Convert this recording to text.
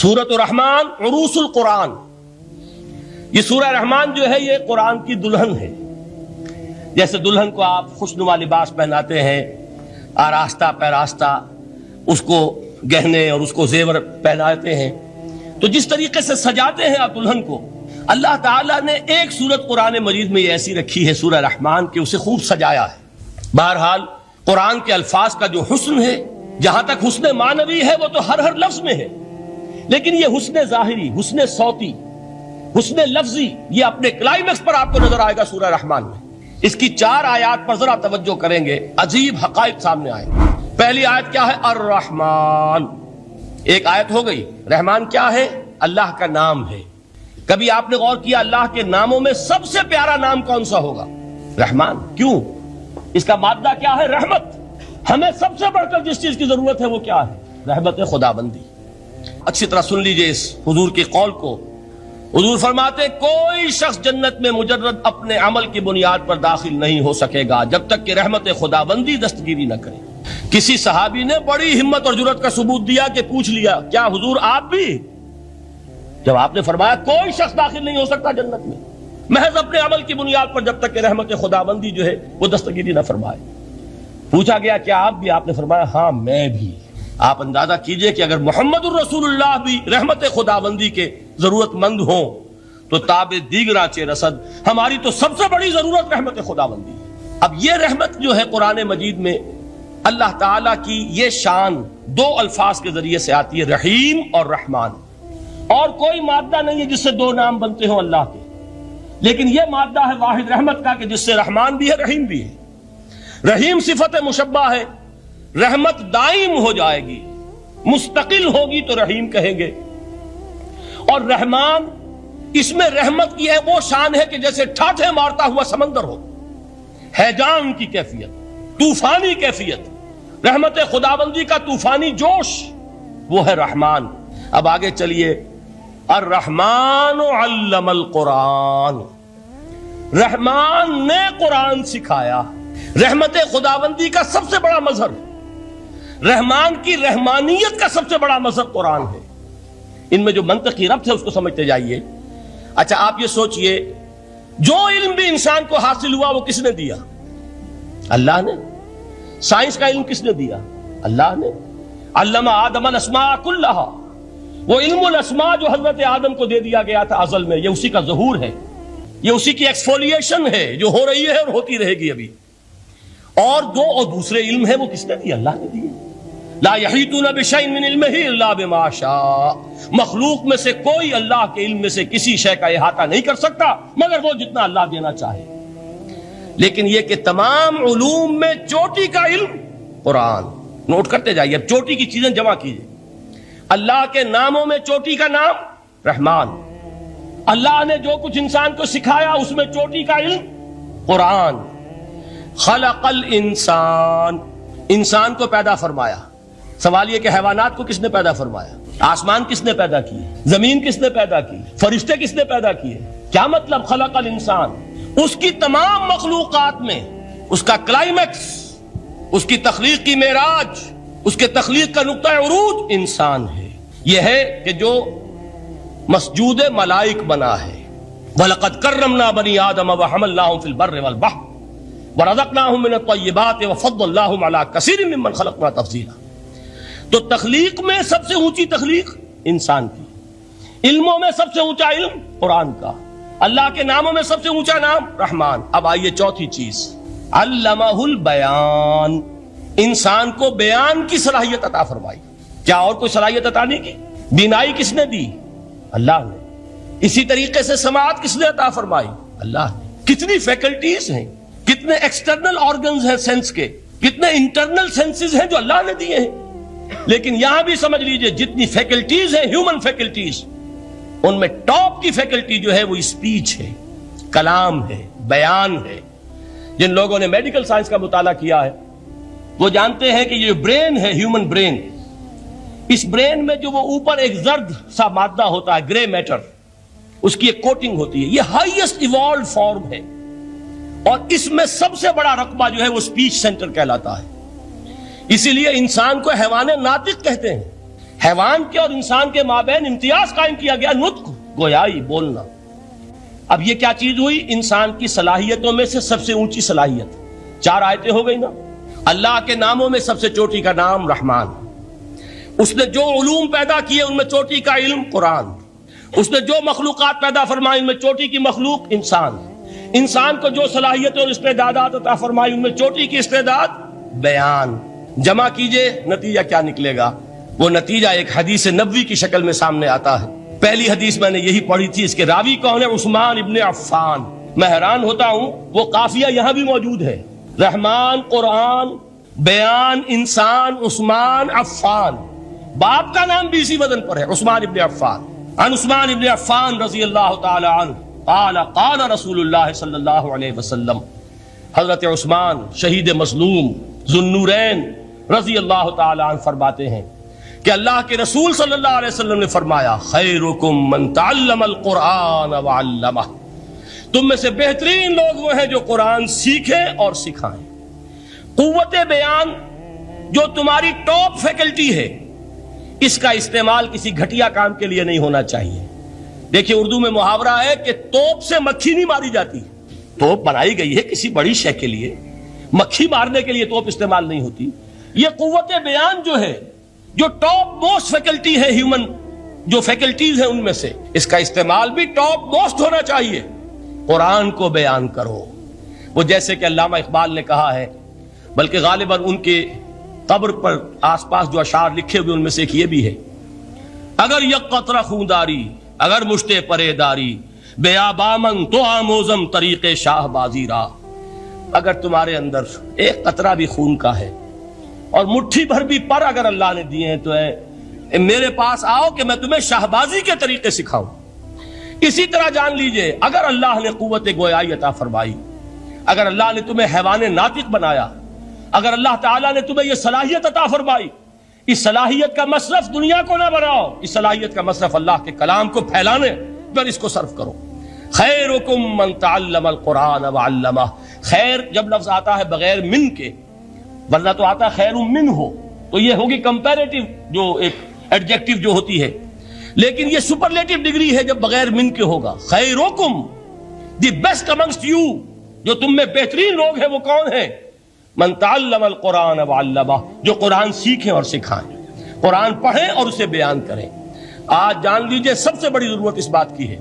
سورۃ الرحمن عروس القرآن. یہ سورہ رحمان جو ہے یہ قرآن کی دلہن ہے. جیسے دلہن کو آپ خوشنما لباس پہناتے ہیں، آراستہ پیراستہ اس کو گہنے اور اس کو زیور پہناتے ہیں، تو جس طریقے سے سجاتے ہیں آپ دلہن کو، اللہ تعالیٰ نے ایک سورت قرآن مجید میں یہ ایسی رکھی ہے سورہ رحمان کہ اسے خوب سجایا ہے. بہرحال قرآن کے الفاظ کا جو حسن ہے، جہاں تک حسن معنوی ہے وہ تو ہر لفظ میں ہے، لیکن یہ حسن ظاہری، حسن صوتی، حسن لفظی، یہ اپنے کلائمیکس پر آپ کو نظر آئے گا سورہ رحمان میں. اس کی 4 آیات پر ذرا توجہ کریں گے، عجیب حقائق سامنے آئیں گے. پہلی آیت کیا ہے؟ الرحمن. ایک آیت ہو گئی. رحمان کیا ہے؟ اللہ کا نام ہے. کبھی آپ نے غور کیا اللہ کے ناموں میں سب سے پیارا نام کون سا ہوگا؟ رحمان. کیوں؟ اس کا مادہ کیا ہے؟ رحمت. ہمیں سب سے بڑھ کر جس چیز کی ضرورت ہے وہ کیا ہے؟ رحمت خداوندی. اچھی طرح سن لیجئے اس حضور کے قول کو. حضور فرماتے کوئی شخص جنت میں مجرد اپنے عمل کی بنیاد پر داخل نہیں ہو سکے گا جب تک کہ رحمت خداوندی دستگیری نہ کرے. کسی صحابی نے بڑی ہمت اور جرأت کا ثبوت دیا کہ پوچھ لیا کیا حضور آپ بھی؟ جب آپ نے فرمایا کوئی شخص داخل نہیں ہو سکتا جنت میں محض اپنے عمل کی بنیاد پر جب تک کہ رحمت خداوندی جو ہے وہ دستگیری نہ فرمائے. پوچھا گیا کیا آپ بھی؟ آپ نے فرمایا ہاں میں بھی. آپ اندازہ کیجئے کہ اگر محمد الرسول اللہ بھی رحمت خداوندی کے ضرورت مند ہوں تو تاب دیگراں چہ رسد ہماری تو سب سے بڑی ضرورت رحمت خداوندی ہے. اب یہ رحمت جو ہے قرآن مجید میں اللہ تعالیٰ کی یہ شان 2 الفاظ کے ذریعے سے آتی ہے، رحیم اور رحمان. اور کوئی مادہ نہیں ہے جس سے 2 نام بنتے ہوں اللہ کے، لیکن یہ مادہ ہے واحد رحمت کا کہ جس سے رحمان بھی ہے رحیم بھی ہے. رحیم صفت مشبہ ہے، رحمت دائم ہو جائے گی، مستقل ہوگی تو رحیم کہیں گے. اور رحمان اس میں رحمت کی ہے وہ شان ہے کہ جیسے ٹھاٹھے مارتا ہوا سمندر ہو، ہیجان کی کیفیت، طوفانی کیفیت، رحمت خداوندی کا طوفانی جوش، وہ ہے رحمان. اب آگے چلیے. الرحمن علم القرآن. رحمان نے قرآن سکھایا. رحمت خداوندی کا سب سے بڑا مظہر، رحمان کی رحمانیت کا سب سے بڑا مظہر قرآن ہے. ان میں جو منطقی ربط ہے اس کو سمجھتے جائیے. اچھا آپ یہ سوچئے جو علم بھی انسان کو حاصل ہوا وہ کس نے دیا؟ اللہ نے. سائنس کا علم کس نے دیا؟ اللہ نے. علم آدم الاسماء کلہا. وہ علم الاسماء جو حضرت آدم کو دے دیا گیا تھا ازل میں، یہ اسی کا ظہور ہے، یہ اسی کی ایکسفولیشن ہے جو ہو رہی ہے اور ہوتی رہے گی ابھی. اور دوسرے علم ہے وہ کس نے دیا؟ اللہ نے دیے. لا یحیطون بشیء من علمہ الا بما شاء. مخلوق میں سے کوئی اللہ کے علم میں سے کسی شے کا احاطہ نہیں کر سکتا مگر وہ جتنا اللہ دینا چاہے. لیکن یہ کہ تمام علوم میں چوٹی کا علم قرآن. نوٹ کرتے جائیے، اب چوٹی کی چیزیں جمع کیجیے. اللہ کے ناموں میں چوٹی کا نام رحمان. اللہ نے جو کچھ انسان کو سکھایا اس میں چوٹی کا علم قرآن. خلق الانسان. انسان کو پیدا فرمایا. سوال یہ کہ حیوانات کو کس نے پیدا فرمایا؟ آسمان کس نے پیدا کیے؟ زمین کس نے پیدا کی؟ فرشتے کس نے پیدا کیے؟ کیا مطلب خلق الانسان؟ اس کی تمام مخلوقات میں اس کا کلائمیکس، اس کی تخلیق کی معراج، اس کے تخلیق کا نقطہ عروج انسان ہے. یہ ہے کہ جو مسجود ملائک بنا ہے. وَلَقَدْ كَرَّمْنَا بَنِي آدَمَ وَحَمَلْنَاهُمْ فِي الْبَرِّ وَالْبَحْرِ وَرَزَقْنَاهُمْ مِنَ الطَّيِّبَاتِ وَفَضَّلْنَاهُمْ عَلَى كَثِيرٍ مِّمَّنْ خَلَقْنَا تَفْضِيلًا. تو تخلیق میں سب سے اونچی تخلیق انسان کی، علموں میں سب سے اونچا علم قرآن کا، اللہ کے ناموں میں سب سے اونچا نام رحمان. اب آئیے چوتھی چیز، علمہ البیان. انسان کو بیان کی صلاحیت عطا فرمائی. کیا اور کوئی صلاحیت عطا نہیں کی؟ بینائی کس نے دی؟ اللہ نے. اسی طریقے سے سماعت کس نے عطا فرمائی؟ اللہ نے. کتنی فیکلٹیز ہیں، کتنے ایکسٹرنل آرگنز ہیں سینس کے، کتنے انٹرنل سینسز ہیں جو اللہ نے دیے ہیں. لیکن یہاں بھی سمجھ لیجئے جتنی فیکلٹیز ہیں ہیومن فیکلٹیز، ان میں ٹاپ کی فیکلٹی جو ہے وہ اسپیچ ہے، کلام ہے، بیان ہے. جن لوگوں نے میڈیکل سائنس کا مطالعہ کیا ہے وہ جانتے ہیں کہ یہ برین ہے، ہیومن برین، اس برین میں جو وہ اوپر ایک زرد سا مادہ ہوتا ہے، گرے میٹر، اس کی ایک کوٹنگ ہوتی ہے. یہ ہائیسٹ ایوالوڈ فارم ہے اور اس میں سب سے بڑا رقبہ جو ہے وہ اسپیچ سینٹر کہلاتا ہے. اسی لیے انسان کو حیوان ناطق کہتے ہیں. حیوان کے اور انسان کے مابین امتیاز قائم کیا گیا، نطق، گویائی، بولنا۔ اب یہ کیا چیز ہوئی؟ انسان کی صلاحیتوں میں سے سب سے اونچی صلاحیت، 4 آیتیں ہو گئی نا۔ اللہ کے ناموں میں سب سے چوٹی کا نام رحمان، اس نے جو علوم پیدا کیے ان میں چوٹی کا علم قرآن، اس نے جو مخلوقات پیدا فرمائی ان میں چوٹی کی مخلوق انسان، انسان کو جو صلاحیتیں اور استعدادات عطا فرمائی ان میں چوٹی کی استعداد بیان۔ جمع کیجئے نتیجہ کیا نکلے گا؟ وہ نتیجہ ایک حدیث نبوی کی شکل میں سامنے آتا ہے۔ پہلی حدیث میں نے یہی پڑھی تھی، اس کے راوی کون ہے؟ عثمان ابن عفان۔ میں حیران ہوتا ہوں وہ قافیہ یہاں بھی موجود ہے، رحمان قرآن، بیان انسان، عثمان عفان، باپ کا نام بھی اسی وزن پر ہے، عثمان ابن عفان۔ عن عثمان ابن عفان رضی اللہ تعالی عنہ قال قال رسول اللہ صلی اللہ علیہ وسلم، حضرت عثمان شہید مظلوم ذو النورین رضی اللہ تعالی عنہ فرماتے ہیں کہ اللہ کے رسول صلی اللہ علیہ وسلم نے فرمایا، خیرکم من تعلم القرآن وعلمہ، تم میں سے بہترین لوگ وہ ہیں جو قرآن سیکھیں اور سکھائیں۔ قوت بیان جو تمہاری ٹاپ فیکلٹی ہے، اس کا استعمال کسی گھٹیا کام کے لیے نہیں ہونا چاہیے۔ دیکھیے اردو میں محاورہ ہے کہ توپ سے مکھی نہیں ماری جاتی، توپ بنائی گئی ہے کسی بڑی شے کے لیے، مکھی مارنے کے لیے توپ استعمال نہیں ہوتی۔ یہ قوت بیان جو ہے، جو ٹاپ موسٹ فیکلٹی ہے ہیومن جو فیکلٹیز ہیں ان میں سے، اس کا استعمال بھی ٹاپ موسٹ ہونا چاہیے۔ قرآن کو بیان کرو، وہ جیسے کہ علامہ اقبال نے کہا ہے، بلکہ غالباً ان کے قبر پر آس پاس جو اشعار لکھے ہوئے ان میں سے ایک یہ بھی ہے، اگر یک قطرہ خونداری اگر مشتے پرے داری، بیابامن تو آموزم طریق شاہ بازی را، اگر تمہارے اندر ایک قطرہ بھی خون کا ہے اور مٹھی بھر بھی پر اگر اللہ نے دیے ہیں تو میرے پاس آؤ کہ میں تمہیں شاہبازی کے طریقے سکھاؤں۔ اسی طرح جان لیجئے اگر اللہ نے قوت گویائی عطا فرمائی، اگر اللہ نے تمہیں حیوان ناطق بنایا، اگر اللہ تعالیٰ نے تمہیں یہ صلاحیت عطا فرمائی، اس صلاحیت کا مصرف دنیا کو نہ بناؤ، اس صلاحیت کا مصرف اللہ کے کلام کو پھیلانے پر اس کو صرف کرو۔ خیرکم من تعلم القرآن وعلمہ، خیر جب لفظ آتا ہے بغیر من کے، ورنہ تو آتا خیر من ہو تو یہ ہوگی کمپیریٹیو جو ایک ایڈجیکٹیو جو ہوتی ہے، لیکن یہ سپرلیٹیو ڈگری ہے جب بغیر من کے ہوگا۔ خیرکم، دی بیسٹ امنگسٹ یو، جو تم میں بہترین لوگ ہیں وہ کون ہیں؟ من تعلم القرآن وعلمہ، جو قرآن سیکھیں اور سکھائیں، قرآن پڑھیں اور اسے بیان کریں۔ آج جان لیجئے سب سے بڑی ضرورت اس بات کی ہے